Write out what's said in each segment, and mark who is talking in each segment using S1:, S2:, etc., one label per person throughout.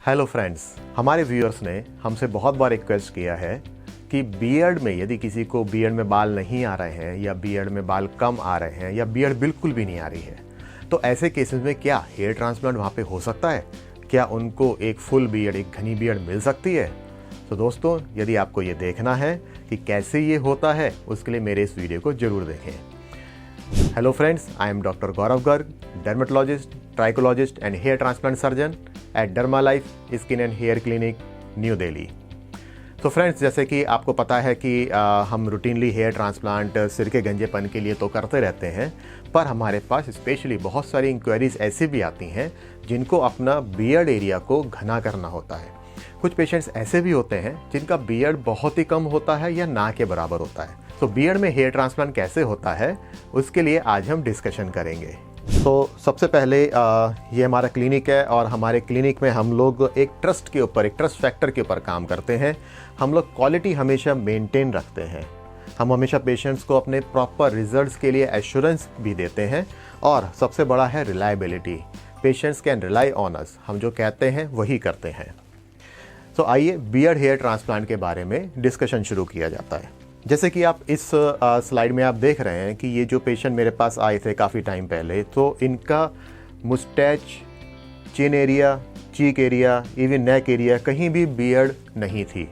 S1: Hello friends, हमारे viewers ने हमसे बहुत बार रिक्वेस्ट किया है कि बियर्ड में यदि किसी को बियर्ड में बाल नहीं आ रहे हैं या बियर्ड में बाल कम आ रहे हैं या बियर्ड बिल्कुल भी नहीं आ रही है, तो ऐसे केसेस में क्या हेयर ट्रांसप्लांट वहाँ पे हो सकता है? क्या उनको एक फुल बियर्ड, एक घनी बियर्ड मिल सकती है? तो दोस्तों, यदि आपको ये देखना है कि कैसे ये होता है, उसके लिए मेरे इस वीडियो को जरूर देखें। Hello friends, I am doctor Gaurav Garg, dermatologist, trichologist and hair transplant surgeon at derma life skin and hair clinic, New Delhi. तो फ्रेंड्स, जैसे कि आपको पता है कि हम रूटीनली हेयर ट्रांसप्लांट सिर के गंजेपन के लिए तो करते रहते हैं, पर हमारे पास स्पेशली बहुत सारी इंक्वायरीज ऐसी भी आती हैं जिनको अपना बियर्ड एरिया को घना करना होता है। कुछ पेशेंट्स ऐसे भी होते हैं जिनका बियर्ड बहुत ही कम होता है या ना के बराबर होता है। तो बियर्ड में हेयर ट्रांसप्लांट कैसे होता है, उसके लिए आज हम डिस्कशन करेंगे। तो सबसे पहले ये हमारा क्लिनिक है और हमारे क्लिनिक में हम लोग एक ट्रस्ट के ऊपर, एक ट्रस्ट फैक्टर के ऊपर काम करते हैं। हम लोग क्वालिटी हमेशा मेंटेन रखते हैं। हम हमेशा पेशेंट्स को अपने प्रॉपर रिजल्ट्स के लिए एश्योरेंस भी देते हैं और सबसे बड़ा है reliability. Patients can rely on us. हम जो कहते हैं वही करते हैं। तो आइए बियर्ड हेयर ट्रांसप्लांट के बारे में डिस्कशन शुरू किया जाता है। जैसे कि आप इस स्लाइड में आप देख रहे हैं कि ये जो पेशेंट मेरे पास आए थे काफ़ी टाइम पहले, तो इनका मुस्टैच, चिन एरिया, चीक एरिया, इवन नेक एरिया कहीं भी बियर्ड नहीं थी।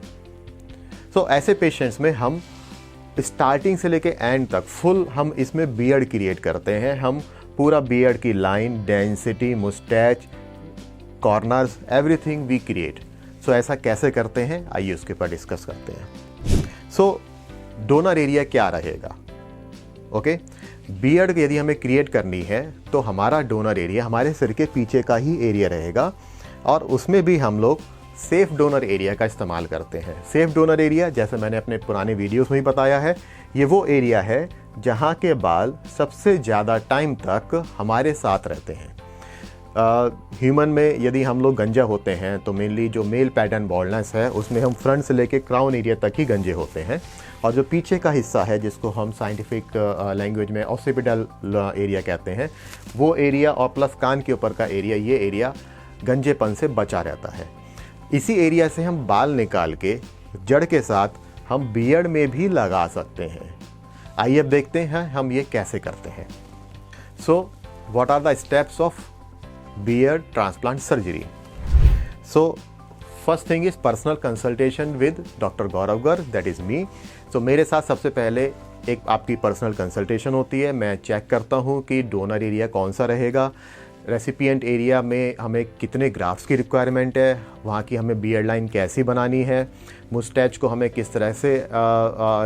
S1: तो ऐसे पेशेंट्स में हम स्टार्टिंग से लेके एंड तक फुल हम इसमें बियर्ड क्रिएट करते हैं। हम पूरा बियर्ड की line, density, mustache, corners, everything we create. So ऐसा कैसे करते हैं, आइए उसके ऊपर डिस्कस करते हैं। सो डोनर एरिया क्या रहेगा? ओके, बियर्ड यदि हमें क्रिएट करनी है तो हमारा डोनर एरिया हमारे सिर के पीछे का ही एरिया रहेगा और उसमें भी हम लोग सेफ डोनर एरिया का इस्तेमाल करते हैं। सेफ डोनर एरिया, जैसे मैंने अपने पुराने वीडियोस में ही बताया है, ये वो एरिया है जहाँ के बाल सबसे ज़्यादा टाइम तक हमारे साथ रहते हैं। ह्यूमन में यदि हम लोग गंजा होते हैं तो मेनली जो मेल पैटर्न बॉल्डनेस है उसमें हम फ्रंट से लेके क्राउन एरिया तक ही गंजे होते हैं, और जो पीछे का हिस्सा है जिसको हम साइंटिफिक लैंग्वेज में ऑक्सीपिटल एरिया कहते हैं, वो एरिया और प्लस कान के ऊपर का एरिया, ये एरिया गंजेपन से बचा रहता है। इसी एरिया से हम बाल निकाल के जड़ के साथ हम बियर्ड में भी लगा सकते हैं। आइए अब देखते हैं हम ये कैसे करते हैं। So what are the steps of beard transplant surgery? So first thing is personal consultation with Dr. Gaurav Garg, that is me. So मेरे साथ सबसे पहले एक आपकी पर्सनल कंसल्टेशन होती है। मैं चेक करता हूँ कि डोनर एरिया कौन सा रहेगा, रेसिपिएंट एरिया में हमें कितने ग्राफ्ट्स की रिक्वायरमेंट है, वहाँ की हमें बियर्ड लाइन कैसी बनानी है, मुस्टैच को हमें किस तरह से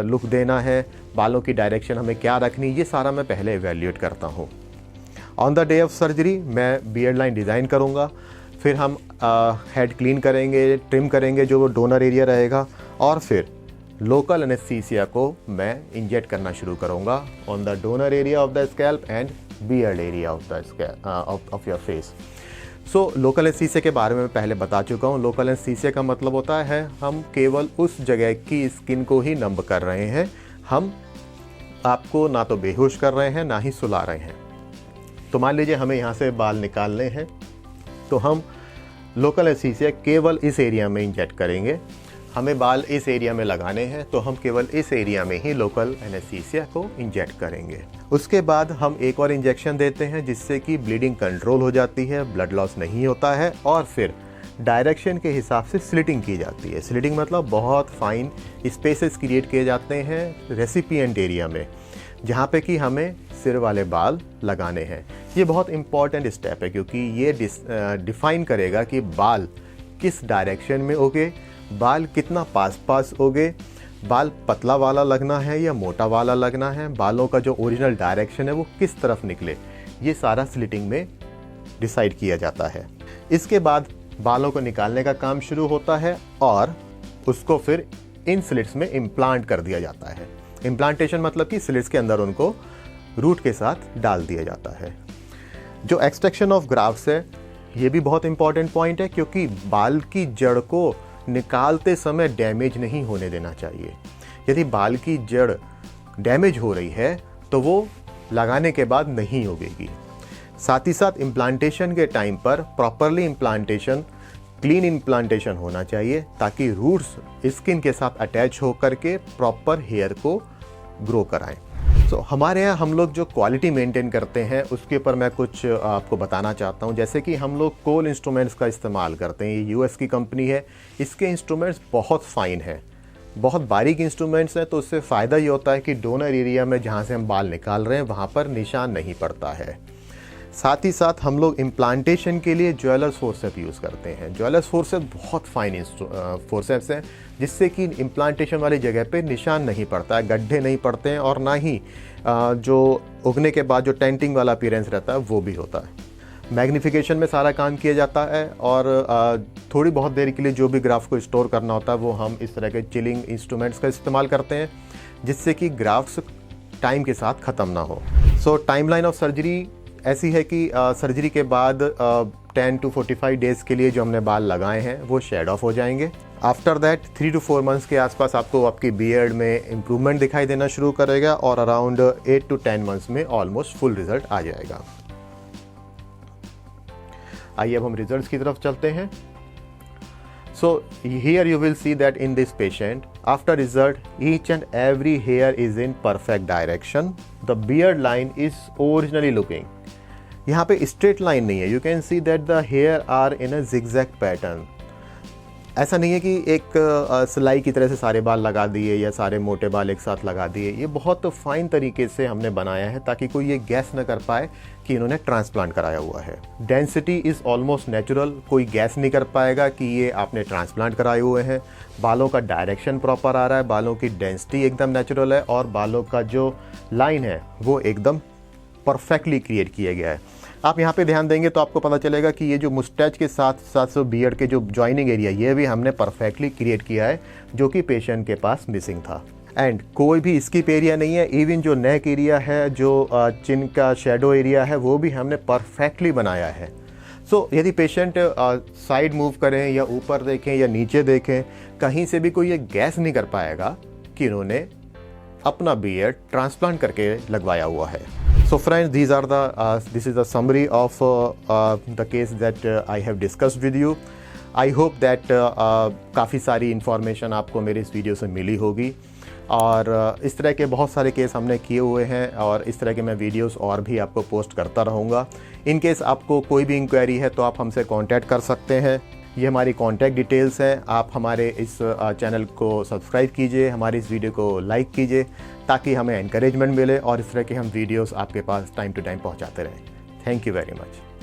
S1: लुक देना है, बालों की डायरेक्शन हमें क्या रखनी, ये सारा मैं पहले इवेल्यूएट करता हूँ। On the day of surgery मैं बियर्ड लाइन डिज़ाइन करूँगा, फिर हम हेड क्लीन करेंगे, ट्रिम करेंगे जो डोनर एरिया रहेगा, और फिर लोकल एनेस्थीसिया को मैं इंजेक्ट करना शुरू करूँगा on the donor area of the scalp and beard area of the of your face. So local anaesthesia के बारे में पहले बता चुका हूँ। लोकल एनेस्थीसिया का मतलब होता है हम केवल उस जगह की स्किन को ही नंब कर रहे हैं, हम आपको ना तो बेहोश कर रहे हैं ना ही सुला रहे हैं। तो मान लीजिए हमें यहाँ से बाल निकालने हैं, तो हम लोकल एनेस्थीसिया केवल इस एरिया में इंजेक्ट करेंगे। हमें बाल इस एरिया में लगाने हैं तो हम केवल इस एरिया में ही लोकल एनेस्थीसिया को इंजेक्ट करेंगे। उसके बाद हम एक और इंजेक्शन देते हैं जिससे कि ब्लीडिंग कंट्रोल हो जाती है, ब्लड लॉस नहीं होता है, और फिर डायरेक्शन के हिसाब से स्लिटिंग की जाती है। स्लिटिंग मतलब बहुत फाइन स्पेसेस क्रिएट किए जाते हैं रेसिपिएंट एरिया में, जहाँ पे कि हमें सिर वाले बाल लगाने हैं। ये बहुत इंपॉर्टेंट स्टेप है क्योंकि ये डिफाइन करेगा कि बाल किस डायरेक्शन में होगे, बाल कितना पास पास होगे, बाल पतला वाला लगना है या मोटा वाला लगना है, बालों का जो ओरिजिनल डायरेक्शन है वो किस तरफ निकले, ये सारा स्लिटिंग में डिसाइड किया जाता है। इसके बाद बालों को निकालने का काम शुरू होता है और उसको फिर इन स्लिट्स में इम्प्लांट कर दिया जाता है। इम्प्लांटेशन मतलब कि स्लिट्स के अंदर उनको रूट के साथ डाल दिया जाता है। जो एक्सट्रैक्शन ऑफ ग्राफ्ट्स है, ये भी बहुत इंपॉर्टेंट पॉइंट है क्योंकि बाल की जड़ को निकालते समय डैमेज नहीं होने देना चाहिए। यदि बाल की जड़ डैमेज हो रही है तो वो लगाने के बाद नहीं उगेगी। साथ ही साथ इम्प्लांटेशन के टाइम पर प्रॉपरली इम्प्लांटेशन क्लीन इम्प्लांटेशन होना चाहिए ताकि रूट्स स्किन के साथ अटैच होकर के प्रॉपर हेयर को ग्रो कराएं। सो हमारे यहाँ हम लोग जो क्वालिटी मेंटेन करते हैं उसके ऊपर मैं कुछ आपको बताना चाहता हूँ। जैसे कि हम लोग कोल इंस्ट्रूमेंट्स का इस्तेमाल करते हैं। ये यूएस की कंपनी है, इसके इंस्ट्रूमेंट्स बहुत फाइन हैं, बहुत बारीक इंस्ट्रूमेंट्स हैं। तो उससे फ़ायदा ये होता है कि डोनर एरिया में जहाँ से हम बाल निकाल रहे हैं वहाँ पर निशान नहीं पड़ता है। साथ ही साथ हम लोग इम्प्लांटेशन के लिए ज्वेलर्स फोर्सेप यूज़ करते हैं। ज्वेलर्स फोर्सेप बहुत फाइन फोर्सेप्स हैं जिससे कि इम्प्लांटेशन वाली जगह पे निशान नहीं पड़ता है, गड्ढे नहीं पड़ते हैं और ना ही जो उगने के बाद जो टेंटिंग वाला अपीयरेंस रहता है वो भी होता है। मैग्नीफिकेशन में सारा काम किया जाता है और थोड़ी बहुत देर के लिए जो भी ग्राफ को स्टोर करना होता है वो हम इस तरह के चिलिंग इंस्ट्रूमेंट्स का इस्तेमाल करते हैं जिससे कि ग्राफ्स टाइम के साथ ख़त्म ना हो। सो टाइमलाइन ऑफ सर्जरी ऐसी है कि सर्जरी के बाद 10 to 45 डेज़ के लिए जो हमने बाल लगाए हैं वो शेड ऑफ हो जाएंगे। आफ्टर दैट 3 to 4 मंथ्स के आसपास आपको आपकी बियर्ड में इम्प्रूवमेंट दिखाई देना शुरू करेगा और अराउंड 8 to 10 मंथ्स में ऑलमोस्ट फुल रिजल्ट आ जाएगा। आइए अब हम रिजल्ट्स की तरफ चलते हैं। So here you will see that in this patient, after result, each and every hair is in perfect direction. The beard line is originally looking. यहाँ पे straight line नहीं है. You can see that the hair are in a zigzag pattern. ऐसा नहीं है कि एक सिलाई की तरह से सारे बाल लगा दिए या सारे मोटे बाल एक साथ लगा दिए। ये बहुत फाइन तरीके से हमने बनाया है ताकि कोई ये गैस न कर पाए कि इन्होंने ट्रांसप्लांट कराया हुआ है। डेंसिटी इज़ ऑलमोस्ट नेचुरल, कोई गैस नहीं कर पाएगा कि ये आपने ट्रांसप्लांट कराए हुए हैं। बालों का डायरेक्शन प्रॉपर आ रहा है, बालों की डेंसिटी एकदम नेचुरल है और बालों का जो लाइन है वो एकदम परफेक्टली क्रिएट किया गया है। आप यहाँ पे ध्यान देंगे तो आपको पता चलेगा कि ये जो मुस्टैच के साथ साथ बियर्ड के जो जॉइनिंग एरिया ये भी हमने परफेक्टली क्रिएट किया है जो कि पेशेंट के पास मिसिंग था। एंड कोई भी स्किप एरिया नहीं है, इवन जो नेक एरिया है, जो चिन का शेडो एरिया है वो भी हमने परफेक्टली बनाया है। सो यदि पेशेंट साइड मूव करें या ऊपर देखें या नीचे देखें, कहीं से भी कोई ये गैस नहीं कर पाएगा कि इन्होंने अपना बियर्ड ट्रांसप्लांट करके लगवाया हुआ है। So friends, this is the summary of the case that I have discussed with you. I hope that काफ़ी सारी इन्फॉर्मेशन आपको मेरे इस वीडियो से मिली होगी और इस तरह के बहुत सारे केस हमने किए हुए हैं और इस तरह के मैं वीडियोस और भी आपको पोस्ट करता रहूँगा। इन केस आपको कोई भी इंक्वायरी है तो आप हमसे कांटेक्ट कर सकते हैं। ये हमारी कॉन्टैक्ट डिटेल्स हैं। आप हमारे इस चैनल को सब्सक्राइब कीजिए, हमारी इस वीडियो को लाइक कीजिए ताकि हमें एनकरेजमेंट मिले और इस तरह के हम वीडियोस आपके पास टाइम टू टाइम पहुंचाते रहें। Thank you very much.